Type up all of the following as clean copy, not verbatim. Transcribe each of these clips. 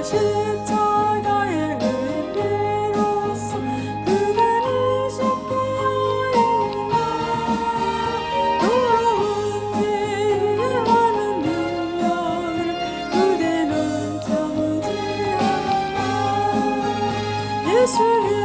십자가의 은혜로서 그대는 쉽게 여인나 더러운 죄에 하는 능력을 그대는 참지 않나 예수의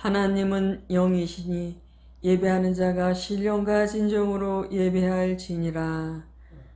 하나님은 영이시니 예배하는 자가 신령과 진정으로 예배할지니라.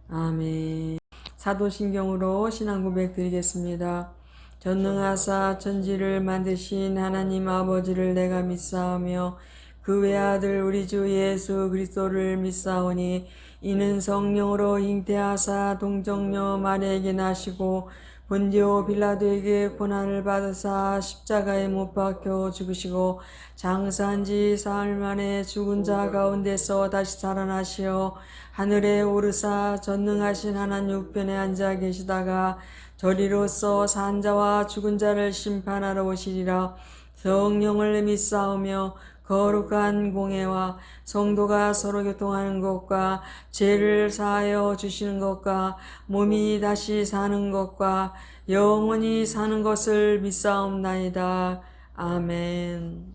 아멘. 사도신경으로 신앙 고백 드리겠습니다. 전능하사 천지를 만드신 하나님 아버지를 내가 믿사오며 그 외아들 우리 주 예수 그리스도를 믿사오니 이는 성령으로 잉태하사 동정녀 마리아에게 나시고 본디오 빌라도에게 고난을 받으사 십자가에 못 박혀 죽으시고 장사한 지 사흘 만에 죽은 자 가운데서 다시 살아나시어 하늘에 오르사 전능하신 하나님 우편에 앉아 계시다가 저리로서 산 자와 죽은 자를 심판하러 오시리라. 성령을 믿사오며 거룩한 공회와 성도가 서로 교통하는 것과 죄를 사하여 주시는 것과 몸이 다시 사는 것과 영원히 사는 것을 믿사옵나이다. 아멘.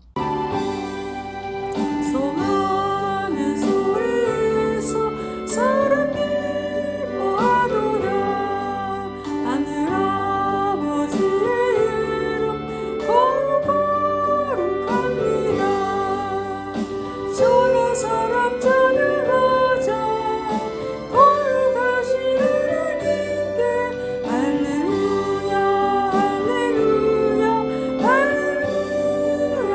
소망의 소리에서 사랑 기뻐하노라. 하늘 아버지의 이름 거룩합니다. 저로 사람 찬양하자. 거룩하신 하나님께 할렐루야 할렐루야 할렐루야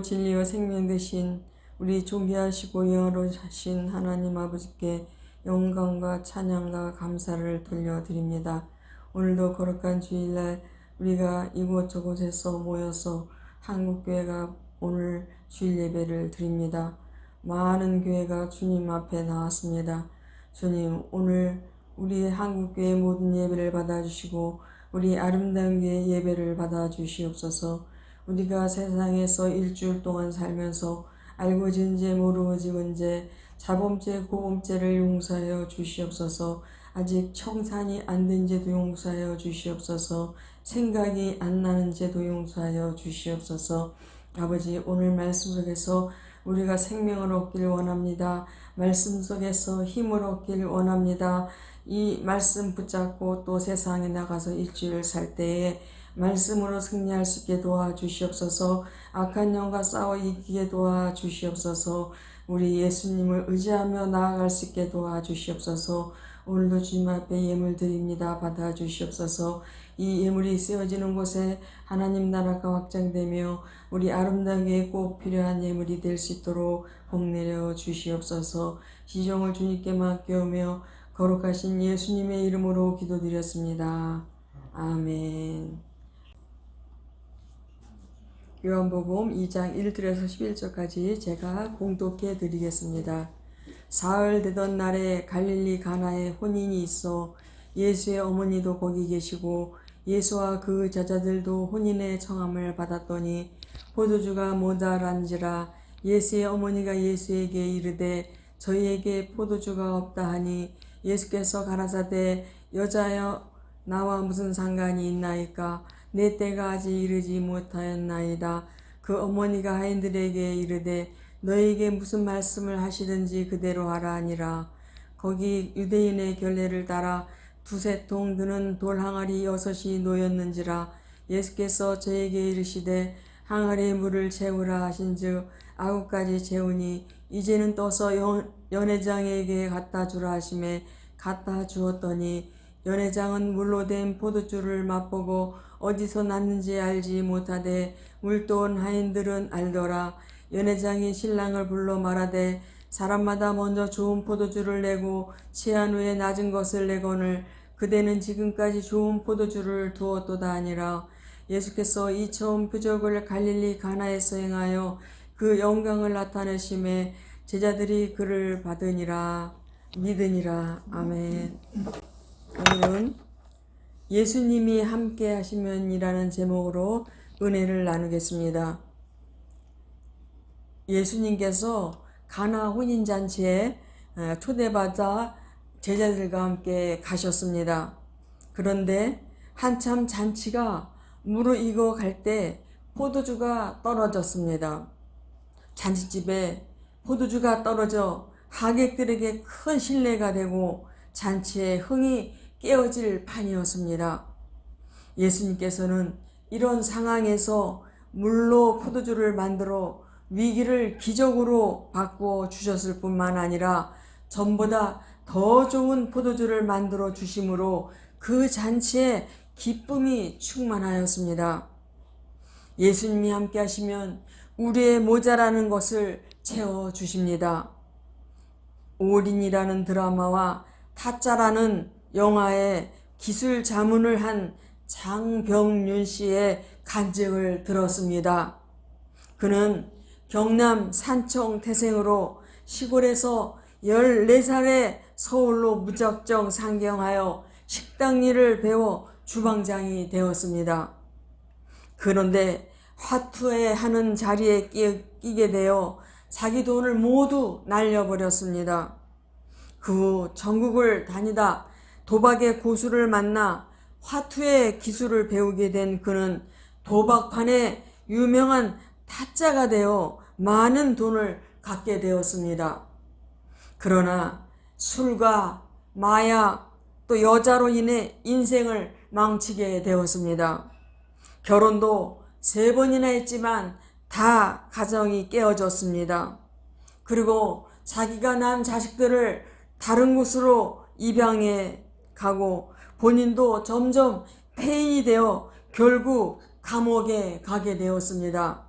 진리와 생명 되신 우리 존귀하시고 영원하신 하나님 아버지께 영광과 찬양과 감사를 돌려드립니다. 오늘도 거룩한 주일날 우리가 이곳저곳에서 모여서 한국교회가 오늘 주일 예배를 드립니다. 많은 교회가 주님 앞에 나왔습니다. 주님, 오늘 우리 한국교회 모든 예배를 받아주시고 우리 아름다운 교회 예배를 받아주시옵소서. 우리가 세상에서 일주일 동안 살면서 알고 지은 죄 모르고 지은 죄 자범죄 고범죄를 용서하여 주시옵소서. 아직 청산이 안 된 죄도 용서하여 주시옵소서. 생각이 안 나는 죄도 용서하여 주시옵소서. 아버지, 오늘 말씀 속에서 우리가 생명을 얻길 원합니다. 말씀 속에서 힘을 얻길 원합니다. 이 말씀 붙잡고 또 세상에 나가서 일주일 살 때에 말씀으로 승리할 수 있게 도와주시옵소서. 악한 영과 싸워 이기게 도와주시옵소서. 우리 예수님을 의지하며 나아갈 수 있게 도와주시옵소서. 오늘도 주님 앞에 예물 드립니다. 받아주시옵소서. 이 예물이 쓰여지는 곳에 하나님 나라가 확장되며 우리 아름다운 교회에 꼭 필요한 예물이 될 수 있도록 복 내려 주시옵소서. 시종을 주님께 맡겨오며 거룩하신 예수님의 이름으로 기도드렸습니다. 아멘. 요한복음 2장 1절에서 11절까지 제가 공독해 드리겠습니다. 사흘 되던 날에 갈릴리 가나에 혼인이 있어 예수의 어머니도 거기 계시고 예수와 그 제자들도 혼인의 청함을 받았더니 포도주가 모자란지라 예수의 어머니가 예수에게 이르되 저희에게 포도주가 없다 하니 예수께서 가라사대 여자여 나와 무슨 상관이 있나이까 내 때가 아직 이르지 못하였나이다. 그 어머니가 하인들에게 이르되 너에게 무슨 말씀을 하시든지 그대로 하라 하니라. 거기 유대인의 결례를 따라 두세 통 드는 돌 항아리 6이 놓였는지라. 예수께서 저에게 이르시되 항아리에 물을 채우라 하신즉 9가지 채우니 이제는 떠서 연회장에게 갖다 주라 하심에 갖다 주었더니 연회장은 물로 된 포도주를 맛보고 어디서 났는지 알지 못하되 물도 온 하인들은 알더라. 연회장이 신랑을 불러 말하되 사람마다 먼저 좋은 포도주를 내고 취한 후에 낮은 것을 내거늘 그대는 지금까지 좋은 포도주를 두었도다 하니라. 예수께서 이 처음 표적을 갈릴리 가나에서 행하여 그 영광을 나타내심에 제자들이 그를 믿으니라. 아멘. 오늘은 예수님이 함께 하시면이라는 제목으로 은혜를 나누겠습니다. 예수님께서 가나 혼인잔치에 초대받아 제자들과 함께 가셨습니다. 그런데 한참 잔치가 무르익어 갈 때 포도주가 떨어졌습니다. 잔치집에 포도주가 떨어져 하객들에게 큰 신뢰가 되고 잔치의 흥이 깨어질 판이었습니다. 예수님께서는 이런 상황에서 물로 포도주를 만들어 위기를 기적으로 바꾸어 주셨을 뿐만 아니라 전보다 더 좋은 포도주를 만들어 주심으로 그 잔치에 기쁨이 충만하였습니다. 예수님이 함께 하시면 우리의 모자라는 것을 채워주십니다. 올인이라는 드라마와 타짜라는 영화에 기술 자문을 한 장병윤 씨의 간증을 들었습니다. 그는 경남 산청 태생으로 시골에서 14살에 서울로 무작정 상경하여 식당 일을 배워 주방장이 되었습니다. 그런데 화투에 하는 자리에 끼게 되어 자기 돈을 모두 날려버렸습니다. 그 후 전국을 다니다 도박의 고수를 만나 화투의 기술을 배우게 된 그는 도박판에 유명한 타짜가 되어 많은 돈을 갖게 되었습니다. 그러나 술과 마약 또 여자로 인해 인생을 망치게 되었습니다. 결혼도 3번이나 했지만 다 가정이 깨어졌습니다. 그리고 자기가 낳은 자식들을 다른 곳으로 입양해 가고 본인도 점점 폐인이 되어 결국 감옥에 가게 되었습니다.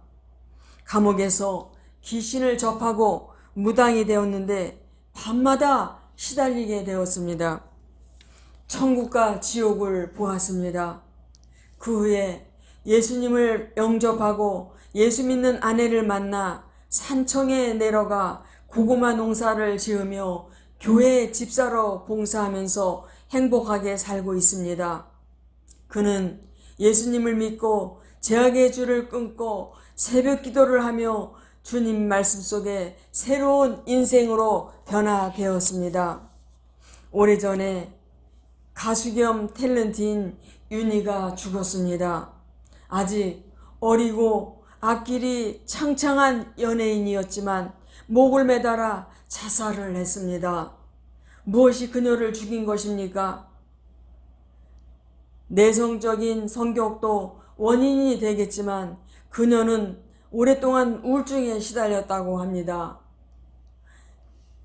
감옥에서 귀신을 접하고 무당이 되었는데 밤마다 시달리게 되었습니다. 천국과 지옥을 보았습니다. 그 후에 예수님을 영접하고 예수 믿는 아내를 만나 산청에 내려가 고구마 농사를 지으며 교회 집사로 봉사하면서 행복하게 살고 있습니다. 그는 예수님을 믿고 죄악의 줄을 끊고 새벽 기도를 하며 주님 말씀 속에 새로운 인생으로 변화되었습니다. 오래전에 가수 겸 탤런트인 윤희가 죽었습니다. 아직 어리고 앞길이 창창한 연예인이었지만 목을 매달아 자살을 했습니다. 무엇이 그녀를 죽인 것입니까? 내성적인 성격도 원인이 되겠지만 그녀는 오랫동안 우울증에 시달렸다고 합니다.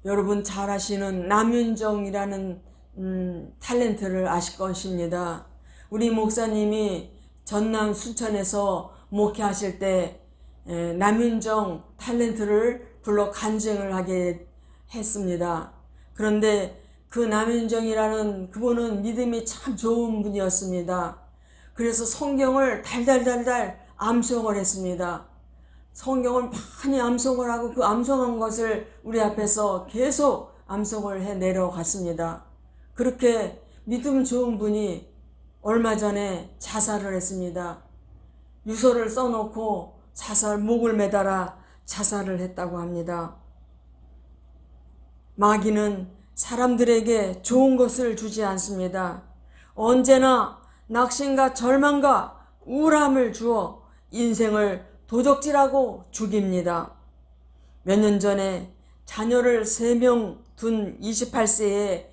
여러분 잘 아시는 남윤정이라는 탤런트를 아실 것입니다. 우리 목사님이 전남 순천에서 목회하실 때 남윤정 탤런트를 불러 간증을 하게 했습니다. 그런데 그 남윤정이라는 그분은 믿음이 참 좋은 분이었습니다. 그래서 성경을 달달달달 암송을 했습니다. 성경을 많이 암송을 하고 그 암송한 것을 우리 앞에서 계속 암송을 해 내려갔습니다. 그렇게 믿음 좋은 분이 얼마 전에 자살을 했습니다. 유서를 써놓고 목을 매달아 자살을 했다고 합니다. 마귀는 사람들에게 좋은 것을 주지 않습니다. 언제나 낙심과 절망과 우울함을 주어 인생을 도적질하고 죽입니다. 몇 년 전에 자녀를 3명 둔 28세의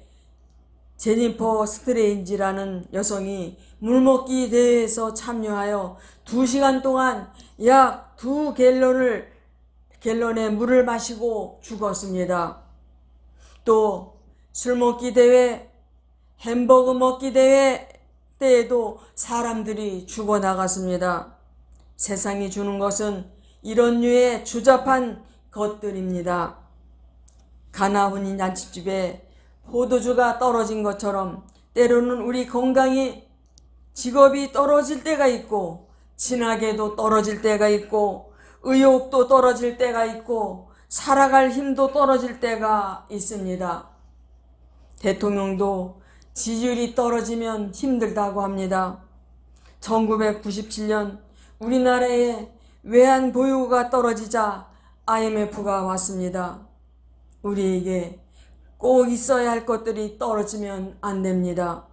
제니퍼 스트레인지라는 여성이 물먹기 대회에서 참여하여 2시간 동안 약 2갤런의 물을 마시고 죽었습니다. 또 술 먹기 대회, 햄버거 먹기 대회 때에도 사람들이 죽어나갔습니다. 세상이 주는 것은 이런 류의 주잡한 것들입니다. 가나훈이 난집집에 포도주가 떨어진 것처럼 때로는 우리 건강이 직업이 떨어질 때가 있고 진하게도 떨어질 때가 있고 의욕도 떨어질 때가 있고 살아갈 힘도 떨어질 때가 있습니다. 대통령도 지지율이 떨어지면 힘들다고 합니다. 1997년 우리나라의 외환 보유고가 떨어지자 IMF가 왔습니다. 우리에게 꼭 있어야 할 것들이 떨어지면 안 됩니다.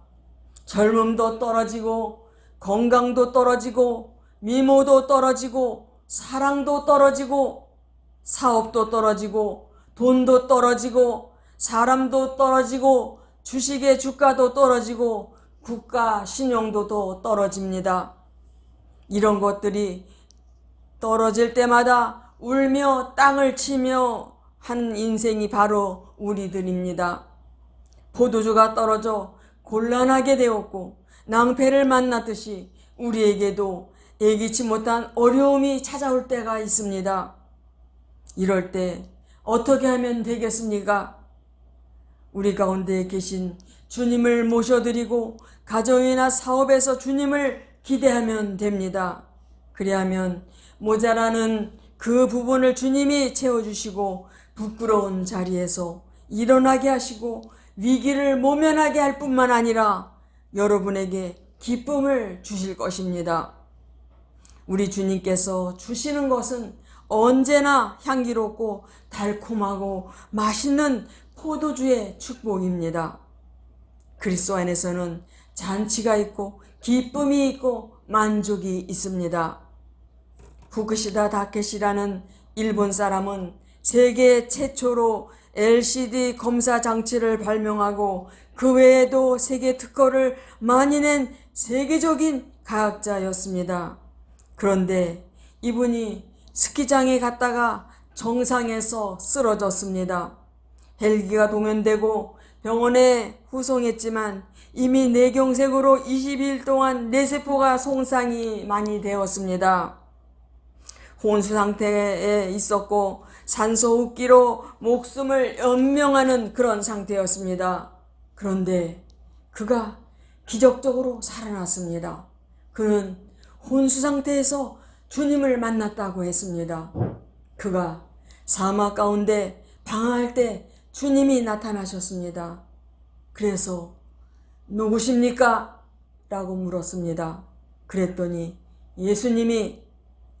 젊음도 떨어지고 건강도 떨어지고 미모도 떨어지고 사랑도 떨어지고 사업도 떨어지고 돈도 떨어지고 사람도 떨어지고 주식의 주가도 떨어지고 국가 신용도도 떨어집니다. 이런 것들이 떨어질 때마다 울며 땅을 치며 한 인생이 바로 우리들입니다. 포도주가 떨어져 곤란하게 되었고 낭패를 만났듯이 우리에게도 예기치 못한 어려움이 찾아올 때가 있습니다. 이럴 때 어떻게 하면 되겠습니까? 우리 가운데 계신 주님을 모셔드리고 가정이나 사업에서 주님을 기대하면 됩니다. 그리하면 모자라는 그 부분을 주님이 채워주시고 부끄러운 자리에서 일어나게 하시고 위기를 모면하게 할 뿐만 아니라 여러분에게 기쁨을 주실 것입니다. 우리 주님께서 주시는 것은 언제나 향기롭고 달콤하고 맛있는 포도주의 축복입니다. 그리스도 안에서는 잔치가 있고 기쁨이 있고 만족이 있습니다. 후쿠시다 다케시라는 일본 사람은 세계 최초로 LCD 검사 장치를 발명하고 그 외에도 세계 특허를 많이 낸 세계적인 과학자였습니다. 그런데 이분이 스키장에 갔다가 정상에서 쓰러졌습니다. 헬기가 동원되고 병원에 후송했지만 이미 뇌경색으로 22일 동안 뇌세포가 손상이 많이 되었습니다. 혼수 상태에 있었고 산소호흡기로 목숨을 연명하는 그런 상태였습니다. 그런데 그가 기적적으로 살아났습니다. 그는 혼수 상태에서 주님을 만났다고 했습니다. 그가 사막 가운데 방황할 때 주님이 나타나셨습니다. 그래서 누구십니까? 라고 물었습니다. 그랬더니 예수님이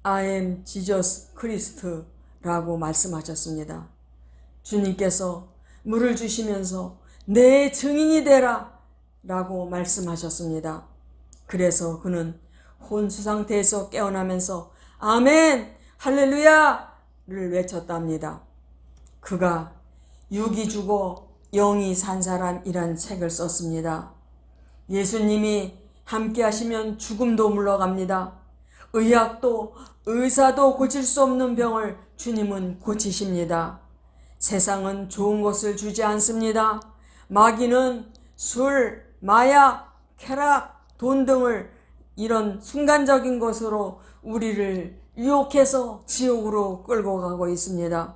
I am Jesus Christ 라고 말씀하셨습니다. 주님께서 물을 주시면서 내 증인이 되라 라고 말씀하셨습니다. 그래서 그는 혼수 상태에서 깨어나면서 아멘 할렐루야를 외쳤답니다. 그가 육이 죽어 영이 산 사람이란 책을 썼습니다. 예수님이 함께 하시면 죽음도 물러갑니다. 의학도 의사도 고칠 수 없는 병을 주님은 고치십니다. 세상은 좋은 것을 주지 않습니다. 마귀는 술, 마약, 쾌락, 돈 등을 이런 순간적인 것으로 우리를 유혹해서 지옥으로 끌고 가고 있습니다.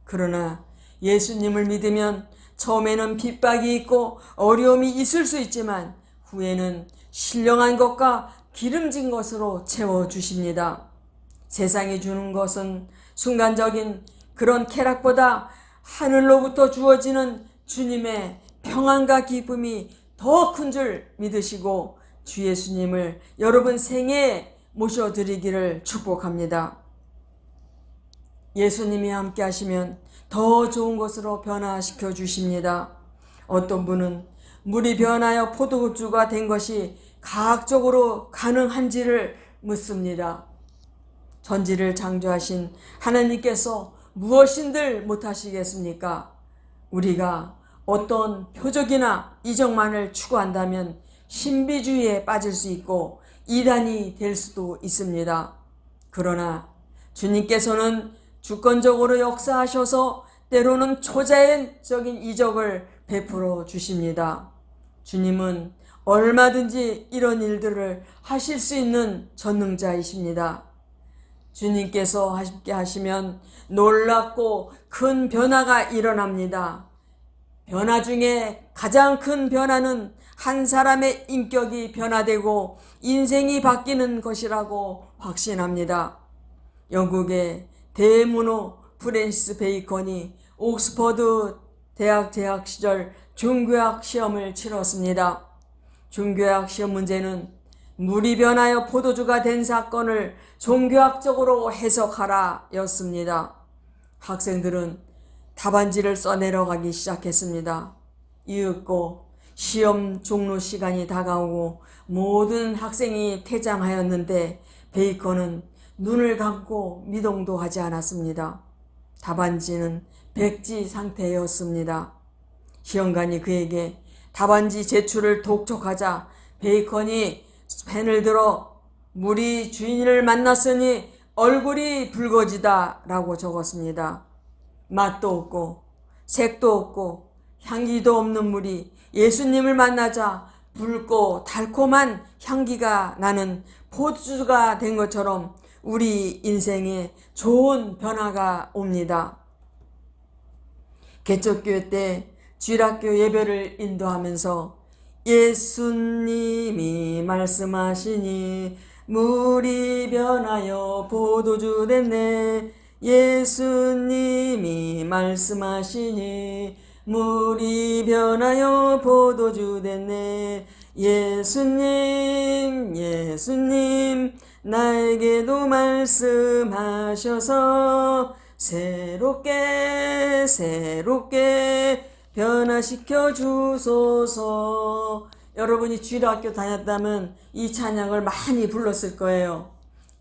그러나 예수님을 믿으면 처음에는 핍박이 있고 어려움이 있을 수 있지만 후에는 신령한 것과 기름진 것으로 채워주십니다. 세상이 주는 것은 순간적인 그런 쾌락보다 하늘로부터 주어지는 주님의 평안과 기쁨이 더 큰 줄 믿으시고 주 예수님을 여러분 생애에 모셔드리기를 축복합니다. 예수님이 함께 하시면 더 좋은 것으로 변화시켜 주십니다. 어떤 분은 물이 변하여 포도주가 된 것이 과학적으로 가능한지를 묻습니다. 전지를 창조하신 하나님께서 무엇인들 못하시겠습니까? 우리가 어떤 표적이나 이적만을 추구한다면 신비주의에 빠질 수 있고 이단이 될 수도 있습니다. 그러나 주님께서는 주권적으로 역사하셔서 때로는 초자연적인 이적을 베풀어 주십니다. 주님은 얼마든지 이런 일들을 하실 수 있는 전능자이십니다. 주님께서 함께 하시면 놀랍고 큰 변화가 일어납니다. 변화 중에 가장 큰 변화는 한 사람의 인격이 변화되고 인생이 바뀌는 것이라고 확신합니다. 영국의 대문호 프랜시스 베이컨이 옥스퍼드 대학 재학 시절 중교학 시험을 치렀습니다. 중교학 시험 문제는 물이 변하여 포도주가 된 사건을 종교학적으로 해석하라 였습니다. 학생들은 답안지를 써내려가기 시작했습니다. 이윽고 시험 종료 시간이 다가오고 모든 학생이 퇴장하였는데 베이컨은 눈을 감고 미동도 하지 않았습니다. 답안지는 백지 상태였습니다. 시험관이 그에게 답안지 제출을 독촉하자 베이컨이 펜을 들어 물이 주인을 만났으니 얼굴이 붉어지다 라고 적었습니다. 맛도 없고 색도 없고 향기도 없는 물이 예수님을 만나자 붉고 달콤한 향기가 나는 포도주가 된 것처럼 우리 인생에 좋은 변화가 옵니다. 개척교회 때 주일학교 예배를 인도하면서 예수님이 말씀하시니 물이 변하여 포도주 됐네. 예수님이 말씀하시니 물이 변하여 포도주 됐네. 예수님 나에게도 말씀하셔서 새롭게 변화시켜 주소서. 여러분이 주일학교 다녔다면 이 찬양을 많이 불렀을 거예요.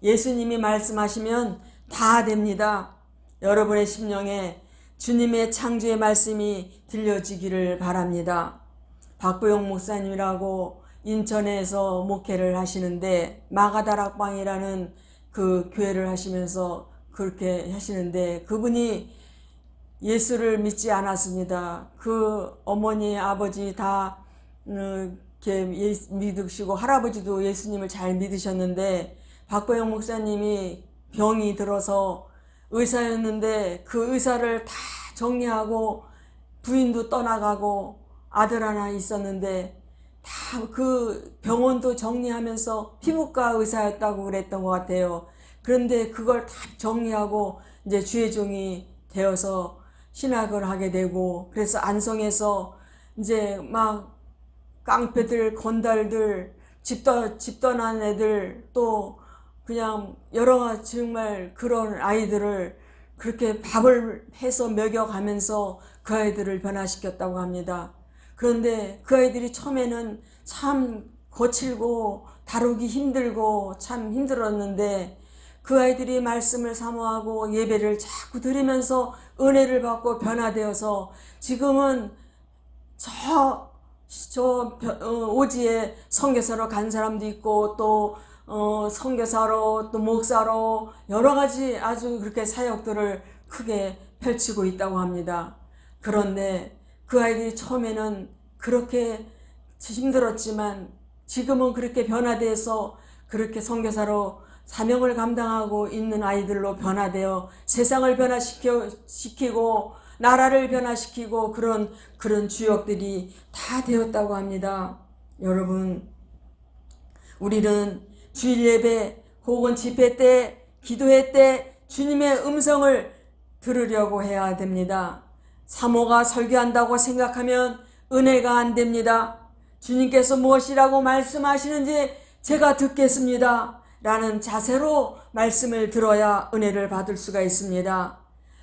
예수님이 말씀하시면 다 됩니다. 여러분의 심령에 주님의 창조의 말씀이 들려지기를 바랍니다. 박보영 목사님이라고 인천에서 목회를 하시는데 마가다락방이라는 그 교회를 하시면서 그렇게 하시는데 그분이 예수를 믿지 않았습니다. 그 어머니 아버지 다 이렇게 믿으시고 할아버지도 예수님을 잘 믿으셨는데 박보영 목사님이 병이 들어서 의사였는데 그 의사를 다 정리하고 부인도 떠나가고 아들 하나 있었는데 다 그 병원도 정리하면서 피부과 의사였다고 그랬던 것 같아요. 그런데 그걸 다 정리하고 이제 주의 종이 되어서 신학을 하게 되고, 그래서 안성에서 이제 막 깡패들, 건달들, 집 떠난 애들, 또 그냥 여러 정말 그런 아이들을 그렇게 밥을 해서 먹여가면서 그 아이들을 변화시켰다고 합니다. 그런데 그 아이들이 처음에는 참 거칠고 다루기 힘들고 참 힘들었는데, 그 아이들이 말씀을 사모하고 예배를 자꾸 드리면서 은혜를 받고 변화되어서 지금은 오지에 선교사로 간 사람도 있고, 또 선교사로, 또 목사로 여러 가지 아주 그렇게 사역들을 크게 펼치고 있다고 합니다. 그런데 그 아이들이 처음에는 그렇게 힘들었지만 지금은 그렇게 변화돼서 그렇게 선교사로 사명을 감당하고 있는 아이들로 변화되어 세상을 변화시키고 나라를 변화시키고 그런 주역들이 다 되었다고 합니다. 여러분, 우리는 주일 예배 혹은 집회 때, 기도회 때 주님의 음성을 들으려고 해야 됩니다. 사모가 설교한다고 생각하면 은혜가 안 됩니다. 주님께서 무엇이라고 말씀하시는지 제가 듣겠습니다 라는 자세로 말씀을 들어야 은혜를 받을 수가 있습니다.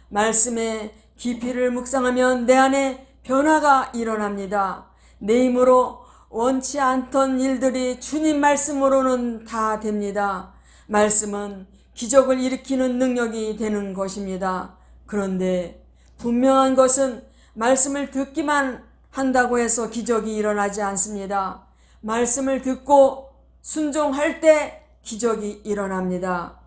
말씀의 깊이를 묵상하면 내 안에 변화가 일어납니다. 내 힘으로 원치 않던 일들이 주님 말씀으로는 다 됩니다. 말씀은 기적을 일으키는 능력이 되는 것입니다. 그런데 분명한 것은 말씀을 듣기만 한다고 해서 기적이 일어나지 않습니다. 말씀을 듣고 순종할 때 기적이 일어납니다.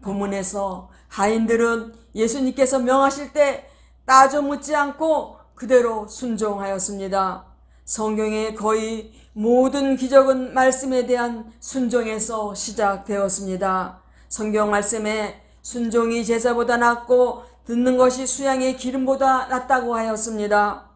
본문에서 하인들은 예수님께서 명하실 때 따져 묻지 않고 그대로 순종하였습니다. 성경의 거의 모든 기적은 말씀에 대한 순종에서 시작되었습니다. 성경 말씀에 순종이 제사보다 낫고 듣는 것이 수양의 기름보다 낫다고 하였습니다.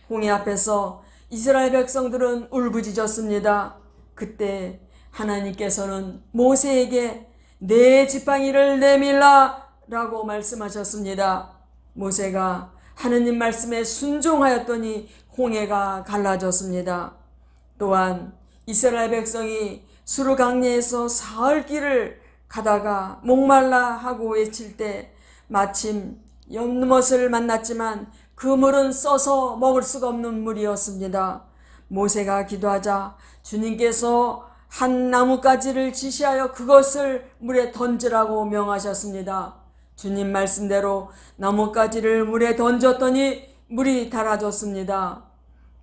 홍해 앞에서 이스라엘 백성들은 울부짖었습니다. 그때 하나님께서는 모세에게 내 지팡이를 내밀라 라고 말씀하셨습니다. 모세가 하느님 말씀에 순종하였더니 홍해가 갈라졌습니다. 또한 이스라엘 백성이 수르 강야에서 사흘 길을 가다가 목말라 하고 외칠 때 마침 연못을 만났지만 그 물은 써서 먹을 수가 없는 물이었습니다. 모세가 기도하자 주님께서 한 나뭇가지를 지시하여 그것을 물에 던지라고 명하셨습니다. 주님 말씀대로 나뭇가지를 물에 던졌더니 물이 달아졌습니다.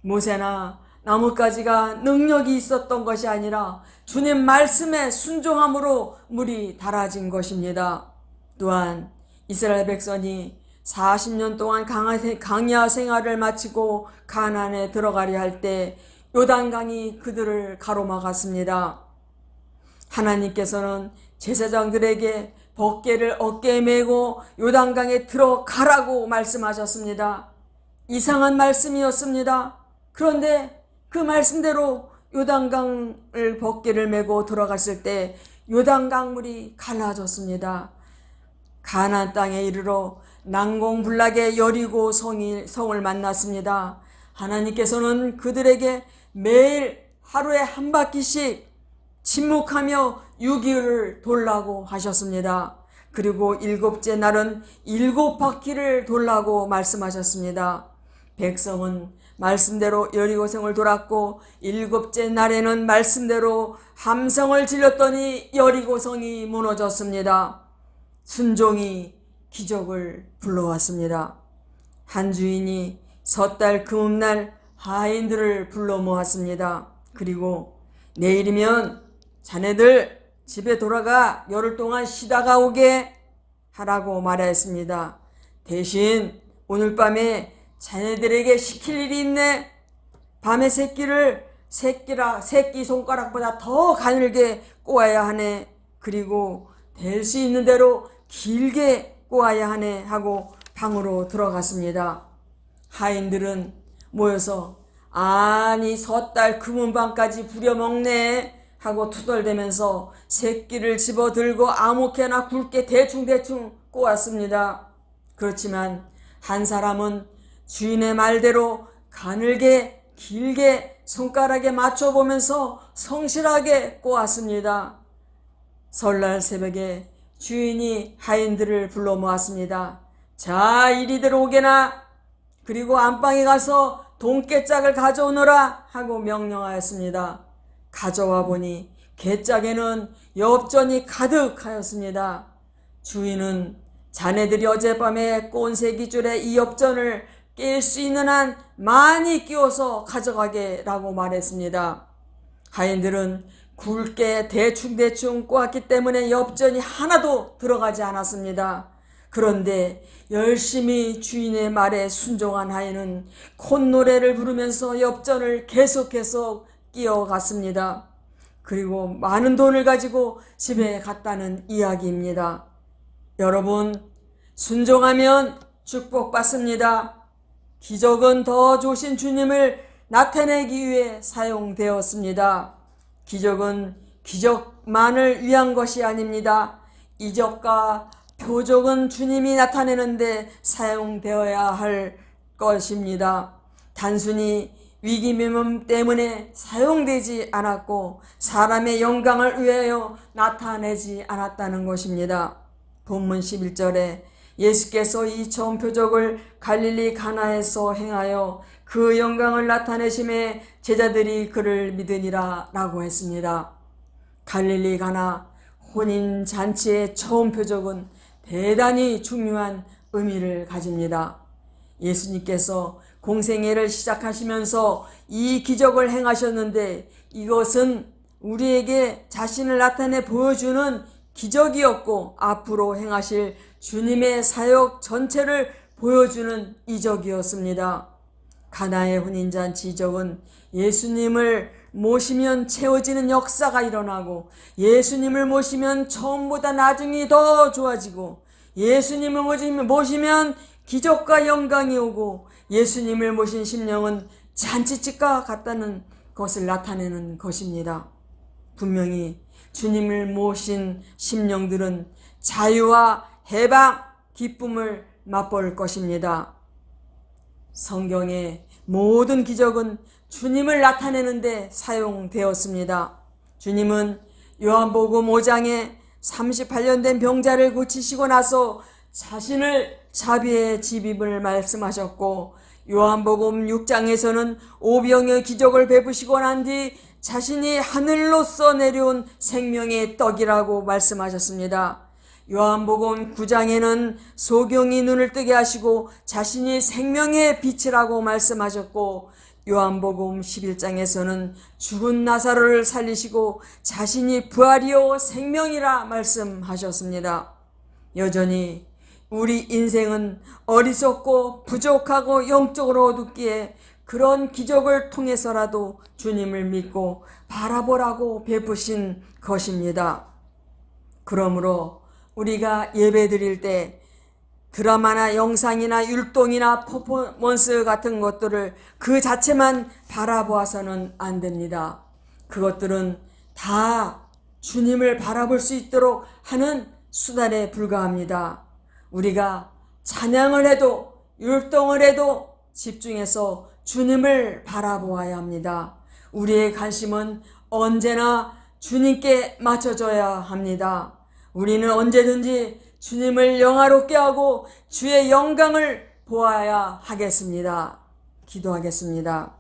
모세나 나뭇가지가 능력이 있었던 것이 아니라 주님 말씀에 순종함으로 물이 달아진 것입니다. 또한 이스라엘 백성이 40년 동안 강야 생활을 마치고 가나안에 들어가려 할 때 요단강이 그들을 가로막았습니다. 하나님께서는 제사장들에게 벗개를 어깨에 메고 요단강에 들어가라고 말씀하셨습니다. 이상한 말씀이었습니다. 그런데 그 말씀대로 요단강을 벗개를 메고 들어갔을 때 요단강물이 갈라졌습니다. 가나안 땅에 이르러 난공불락의 여리고 성을 만났습니다. 하나님께서는 그들에게 매일 하루에 한 바퀴씩 침묵하며 6일을 돌라고 하셨습니다. 그리고 7째 날은 7바퀴를 돌라고 말씀하셨습니다. 백성은 말씀대로 여리고성을 돌았고 7째 날에는 말씀대로 함성을 질렀더니 여리고성이 무너졌습니다. 순종이 기적을 불러왔습니다. 한 주인이 섣달 금음날 하인들을 불러 모았습니다. 그리고 내일이면 자네들 집에 돌아가 열흘 동안 쉬다가 오게 하라고 말하였습니다. 대신 오늘 밤에 자네들에게 시킬 일이 있네. 밤에 새끼 손가락보다 더 가늘게 꼬아야 하네. 그리고 될 수 있는 대로 길게 꼬아야 하네 하고 방으로 들어갔습니다. 하인들은 모여서 아니 섣달 금은방까지 부려먹네 하고 투덜대면서 새끼를 집어들고 아무렇게나 굵게 대충대충 꼬았습니다. 그렇지만 한 사람은 주인의 말대로 가늘게 길게 손가락에 맞춰보면서 성실하게 꼬았습니다. 설날 새벽에 주인이 하인들을 불러 모았습니다. 자, 이리들 오게나. 그리고 안방에 가서 돈깨짝을 가져오너라 하고 명령하였습니다. 가져와 보니 깨짝에는 엽전이 가득하였습니다. 주인은 자네들이 어젯밤에 꼰새기줄에 이 엽전을 깰 수 있는 한 많이 끼워서 가져가게 라고 말했습니다. 하인들은 굵게 대충대충 꼬았기 때문에 엽전이 하나도 들어가지 않았습니다. 그런데 열심히 주인의 말에 순종한 하인은 콧노래를 부르면서 엽전을 계속 끼워갔습니다. 그리고 많은 돈을 가지고 집에 갔다는 이야기입니다. 여러분, 순종하면 축복받습니다. 기적은 더 좋으신 주님을 나타내기 위해 사용되었습니다. 기적은 기적만을 위한 것이 아닙니다. 이적과 표적은 주님이 나타내는데 사용되어야 할 것입니다. 단순히 위기명음 때문에 사용되지 않았고 사람의 영광을 위하여 나타내지 않았다는 것입니다. 본문 11절에 예수께서 이 처음 표적을 갈릴리 가나에서 행하여 그 영광을 나타내심에 제자들이 그를 믿으니라 라고 했습니다. 갈릴리 가나 혼인잔치의 처음 표적은 대단히 중요한 의미를 가집니다. 예수님께서 공생애를 시작하시면서 이 기적을 행하셨는데 이것은 우리에게 자신을 나타내 보여주는 기적이었고 앞으로 행하실 주님의 사역 전체를 보여주는 이적이었습니다. 가나의 혼인잔치 이적은 예수님을 모시면 채워지는 역사가 일어나고 예수님을 모시면 처음보다 나중이 더 좋아지고 예수님을 모시면 기적과 영광이 오고 예수님을 모신 심령은 잔치집과 같다는 것을 나타내는 것입니다. 분명히 주님을 모신 심령들은 자유와 해방, 기쁨을 맛볼 것입니다. 성경의 모든 기적은 주님을 나타내는 데 사용되었습니다. 주님은 요한복음 5장에 38년 된 병자를 고치시고 나서 자신을 자비의 집임을 말씀하셨고 요한복음 6장에서는 오병의 기적을 베푸시고 난 뒤 자신이 하늘로서 내려온 생명의 떡이라고 말씀하셨습니다. 요한복음 9장에는 소경이 눈을 뜨게 하시고 자신이 생명의 빛이라고 말씀하셨고 요한복음 11장에서는 죽은 나사로를 살리시고 자신이 부활이요 생명이라 말씀하셨습니다. 여전히 우리 인생은 어리석고 부족하고 영적으로 어둡기에 그런 기적을 통해서라도 주님을 믿고 바라보라고 베푸신 것입니다. 그러므로 우리가 예배 드릴 때 드라마나 영상이나 율동이나 퍼포먼스 같은 것들을 그 자체만 바라보아서는 안 됩니다. 그것들은 다 주님을 바라볼 수 있도록 하는 수단에 불과합니다. 우리가 찬양을 해도 율동을 해도 집중해서 주님을 바라보아야 합니다. 우리의 관심은 언제나 주님께 맞춰져야 합니다. 우리는 언제든지 주님을 영화롭게 하고 주의 영광을 보아야 하겠습니다. 기도하겠습니다.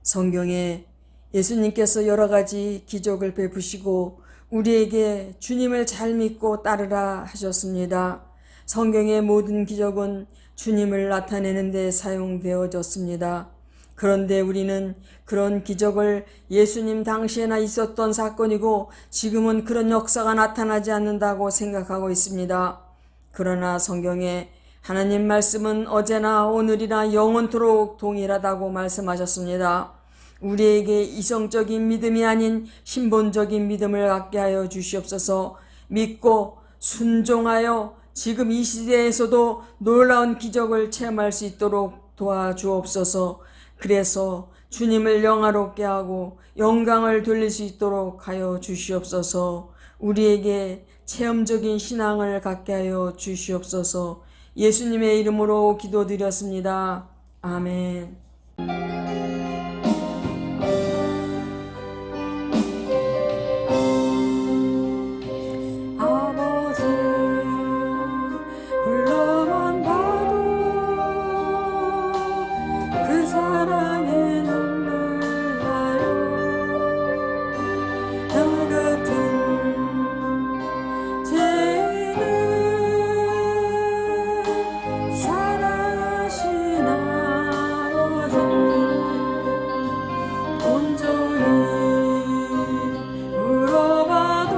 성경에 예수님께서 여러 가지 기적을 베푸시고 우리에게 주님을 잘 믿고 따르라 하셨습니다. 성경의 모든 기적은 주님을 나타내는 데 사용되어졌습니다. 그런데 우리는 그런 기적을 예수님 당시에나 있었던 사건이고 지금은 그런 역사가 나타나지 않는다고 생각하고 있습니다. 그러나 성경에 하나님 말씀은 어제나 오늘이나 영원토록 동일하다고 말씀하셨습니다. 우리에게 이성적인 믿음이 아닌 신본적인 믿음을 갖게 하여 주시옵소서. 믿고 순종하여 지금 이 시대에서도 놀라운 기적을 체험할 수 있도록 도와주옵소서. 그래서 주님을 영화롭게 하고 영광을 돌릴 수 있도록 하여 주시옵소서. 우리에게 체험적인 신앙을 갖게 하여 주시옵소서. 예수님의 이름으로 기도드렸습니다. 아멘. 아버지 불러만 봐도 그 사랑에 눈물 나요. 나 같은 죄인을 사랑하신 아버지 온전히 울어봐도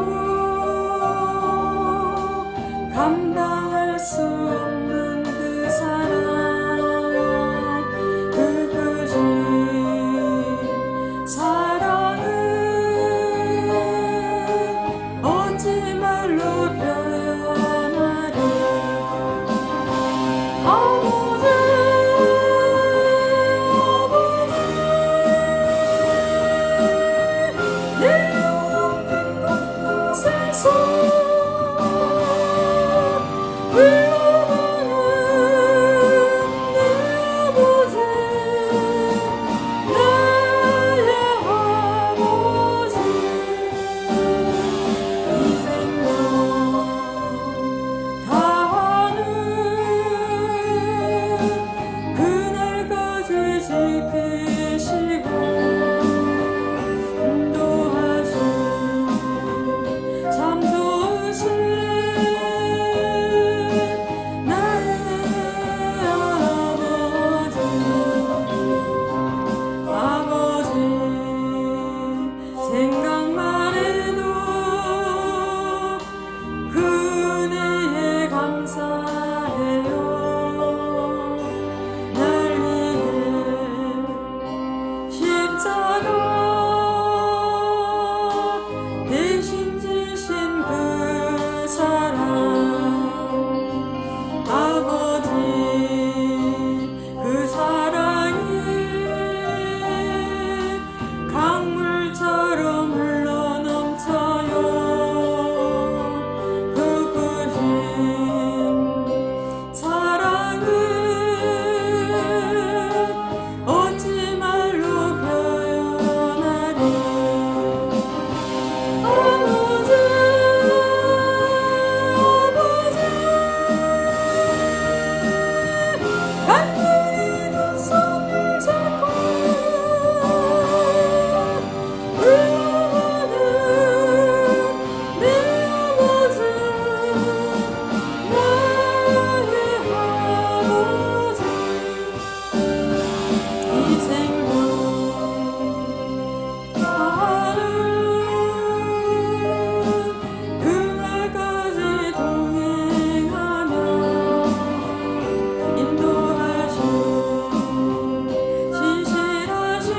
감당할 수 없는 그 사랑, 그 크신 사랑을 어찌 말로 표현하리. 아버지, 내 없는 곳에서 흘러가는 내 아버지, 나의 아버지, 이 생명 다하는 그날까지 지키시고 인도하신 참 좋으신 나의 아버지, 생각만 해도 그 은혜에 감사해요. 날 위해 십자가 대신 지신 그 사랑, 아버지, 그 사랑이 강물처럼 흘러넘쳐요. 그 크신 사랑을 어찌 말로 표현하리. 아버지, 간절히 두 손을 잡고 흘러가는 내 아버지, 나의 아버지, 이 생명 다하는 그날까지 동행하며 인도하신 신실하신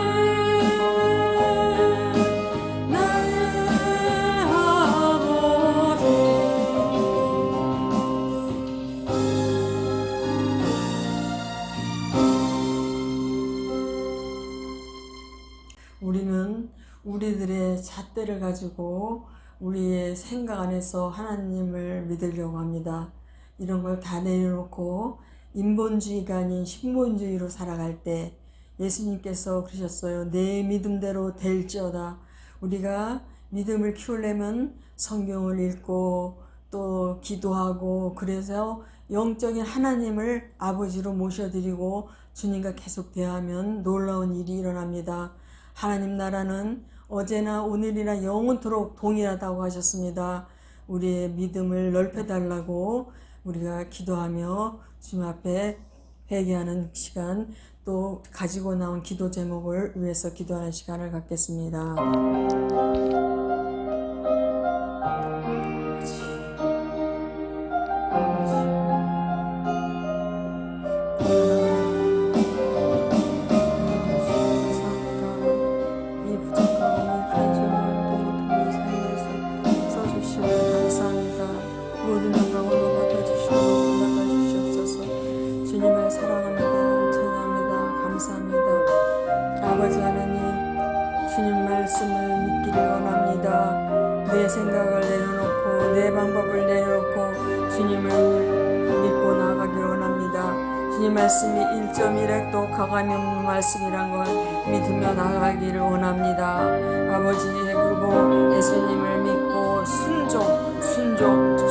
나의 아버지. 우리는 우리들의 잣대를 가지고 우리의 생각 안에서 하나님을 믿으려고 합니다. 이런 걸 다 내려놓고 인본주의가 아닌 신본주의로 살아갈 때 예수님께서 그러셨어요. 내 믿음대로 될지어다. 우리가 믿음을 키우려면 성경을 읽고 또 기도하고, 그래서 영적인 하나님을 아버지로 모셔드리고 주님과 계속 대하면 놀라운 일이 일어납니다. 하나님 나라는 어제나 오늘이나 영원토록 동일하다고 하셨습니다. 우리의 믿음을 넓혀달라고 우리가 기도하며 주님 앞에 회개하는 시간, 또 가지고 나온 기도 제목을 위해서 기도하는 시간을 갖겠습니다. 아버지 하나님, 주님 말씀을 믿기를 원합니다. 내 생각을 내려놓고 내 방법을 내려놓고 주님을 믿고 나아가기를 원합니다. 주님 말씀이 1.1핵도 가감이 없는 말씀이란 걸 믿으며 나아가기를 원합니다. 아버지, 그리고 예수님을 믿고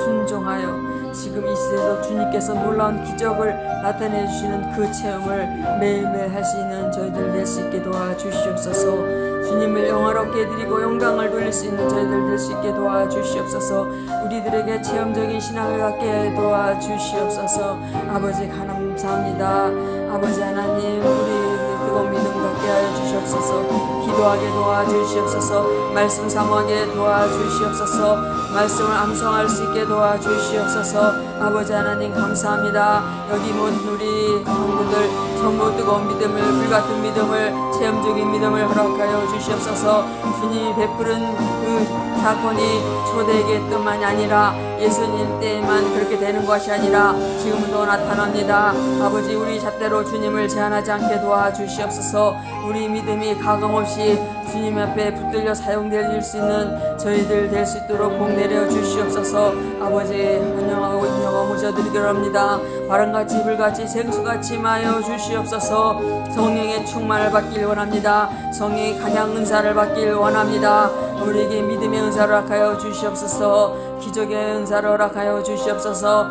순종하여 지금 이 시대도 주님께서 놀라운 기적을 나타내 주시는 그 체험을 매일매일 할 수 있는 저희들 될 수 있게 도와주시옵소서. 주님을 영화롭게 드리고 영광을 돌릴 수 있는 저희들 될 수 있게 도와주시옵소서. 우리들에게 체험적인 신앙을 갖게 도와주시옵소서. 아버지 감사합니다. 아버지 하나님, 우리 뜨거운 믿음 갖게 하여 주시옵소서. 기도하게 도와주시옵소서. 말씀 사모하게 도와주시옵소서. 말씀을 암송할 수 있게 도와주시옵소서. 아버지 하나님 감사합니다. 여기 모든 우리 성도들 전부 뜨거운 믿음을, 불같은 믿음을, 체험적인 믿음을 허락하여 주시옵소서. 주님이 베푸는 그 사건이 초대에게 뿐만이 아니라 예수님 때에만 그렇게 되는 것이 아니라 지금도 나타납니다. 아버지, 우리 잣대로 주님을 제한하지 않게 도와주시옵소서. 우리 믿음이 가감없이 주님 앞에 붙들려 사용될 수 있는 저희들 될 수 있도록 복 내려 주시옵소서. 아버지, 환영하고 인정하고 모셔드리기를 합니다. 바람같이 불같이 생수같이 마여 주시옵소서. 성령의 충만을 받길 원합니다. 성령의 간양 은사를 받길 원합니다. 우리에게 믿음의 은사를 허락하여 주시옵소서. 기적의 은사를 허락하여 주시옵소서.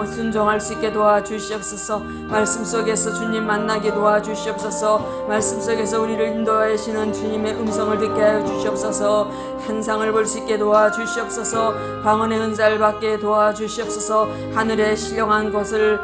순종할 수 있게 도와주시옵소서. 말씀 속에서 주님 만나게 도와주시옵소서. 말씀 속에서 우리를 인도하시는 주님의 음성을 듣게 하여 주시옵소서. 환상을 볼 수 있게 도와주시옵소서. 방언의 은사를 받게 도와주시옵소서. 하늘의 신령한 것을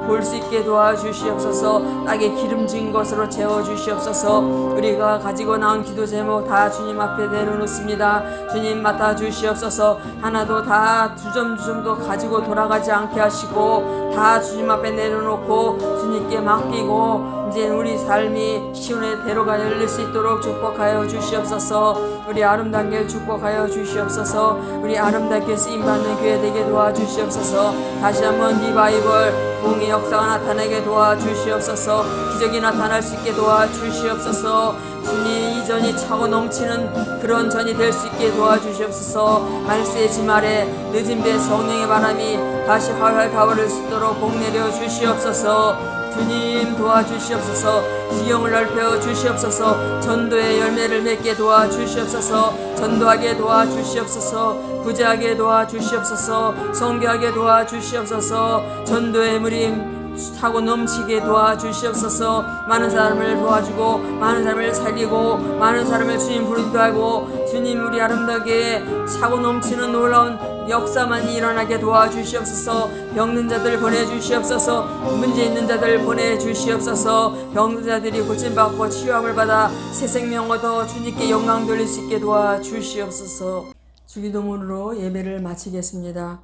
볼 수 있게 도와주시옵소서. 땅에 기름진 것으로 채워주시옵소서. 우리가 가지고 나온 기도 제목 다 주님 앞에 내려놓습니다. 주님 맡아주시옵소서. 하나도 다 주점도 가지고 돌아가지 않게 하시고 다 주님 앞에 내려놓고 주님께 맡기고 이제 우리 삶이 시온의 대로가 열릴 수 있도록 축복하여 주시옵소서. 우리 아름다운 길 축복하여 주시옵소서. 우리 아름답게 쓰임받는 교회 되게 도와주시옵소서. 다시 한번 리바이벌 부흥의 역사가 나타나게 도와주시옵소서. 기적이 나타날 수 있게 도와주시옵소서. 주님, 이전이 차고 넘치는 그런 전이 될 수 있게 도와주시옵소서. 말세의 지말에 늦은 배 성령의 바람이 다시 활활 타오를 수 있도록 복 내려 주시옵소서. 주님 도와주시옵소서. 지경을 넓혀 주시옵소서. 전도의 열매를 맺게 도와주시옵소서. 전도하게 도와주시옵소서. 구제하게 도와주시옵소서. 성교하게 도와주시옵소서. 전도의 물임 차고 넘치게 도와주시옵소서. 많은 사람을 도와주고 많은 사람을 살리고 많은 사람을 주님 부르기도 주님 우리 아름답게 차고 넘치는 놀라운 역사만이 일어나게 도와주시옵소서. 병든 자들 보내주시옵소서. 문제 있는 자들 보내주시옵소서. 병든 자들이 고침받고 치유함을 받아 새 생명 얻어 주님께 영광 돌릴 수 있게 도와주시옵소서. 주기도문으로 예배를 마치겠습니다.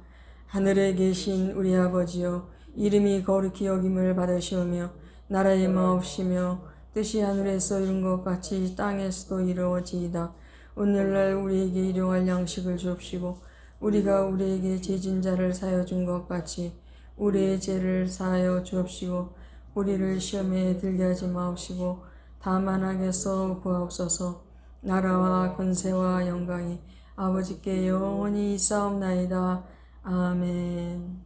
하늘에 계신 우리 아버지여, 이름이 거룩히 여김을 받으시오며 나라의 마옵시며 뜻이 하늘에서 이룬 것 같이 땅에서도 이루어지이다. 오늘날 우리에게 일용할 양식을 주옵시고 우리가 우리에게 죄진 자를 사하여 준 것 같이 우리의 죄를 사하여 주옵시고 우리를 시험에 들게 하지 마옵시고 다만 악에서 구하옵소서. 나라와 권세와 영광이 아버지께 영원히 있사옵나이다. 아멘.